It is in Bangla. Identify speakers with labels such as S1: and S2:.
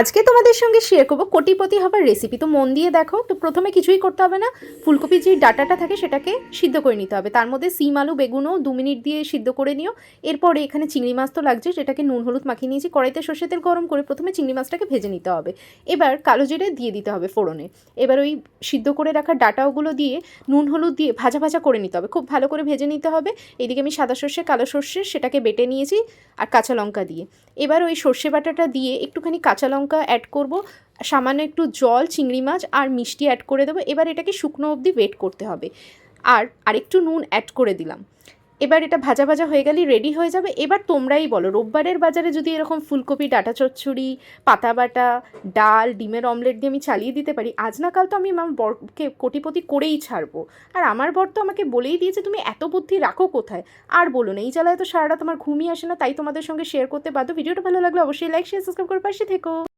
S1: আজকে তোমাদের সঙ্গে শেয়ার করবো কোটিপতি হবার রেসিপি। তো মন দিয়ে দেখো। তো প্রথমে কিছুই করতে হবে না, ফুলকপির যে ডাটাটা থাকে সেটাকে সিদ্ধ করে নিতে হবে। তার মধ্যে সিম আলু বেগুনও 2 মিনিট দিয়ে সিদ্ধ করে নিও। এরপরে এখানে চিংড়ি মাছ তো লাগছে, সেটাকে নুন হলুদ মাখিয়ে নিয়েছি। কড়াইতে সর্ষের তেল গরম করে প্রথমে চিংড়ি মাছটাকে ভেজে নিতে হবে। এবার কালো জিরে দিয়ে দিতে হবে ফোড়নে। এবার ওই সিদ্ধ করে রাখা ডাটাগুলো দিয়ে নুন হলুদ দিয়ে ভাজা ভাজা করে নিতে হবে, খুব ভালো করে ভেজে নিতে হবে। এদিকে আমি সাদা সর্ষে কালো সর্ষে সেটাকে বেটে নিয়েছি আর কাঁচা লঙ্কা দিয়ে। এবার ওই সর্ষে বাটাটা দিয়ে একটুখানি কাঁচা লঙ্কা অ্যাড করব, সামান্য একটু জল, চিংড়ি মাছ আর মিষ্টি অ্যাড করে দেবো। এবার এটাকে শুকনো অবধি ওয়েট করতে হবে। আর আরেকটু নুন অ্যাড করে দিলাম। এবার এটা ভাজা ভাজা হয়ে গেলেই রেডি হয়ে যাবে। এবার তোমরাই বলো, রোববারের বাজারে যদি এরকম ফুলকপি ডাটা চচ্চড়ি, পাতা বাটা, ডাল, ডিমের অমলেট দিয়ে আমি চালিয়ে দিতে পারি, আজ না কাল তো আমি আমার বরকে কোটিপতি করেই ছাড়বো। আর আমার বর তো আমাকে বলেই দিয়েছে তুমি এত বুদ্ধি রাখো কোথায়। আর বলো না, এই জ্বালায় তো সারা রাত আমার ঘুমই আসে না, তাই তোমাদের সঙ্গে শেয়ার করতে বাধ্য। ভিডিওটা ভালো লাগলে অবশ্যই লাইক শেয়ার সাবস্ক্রাইব করে পাশে থেকো।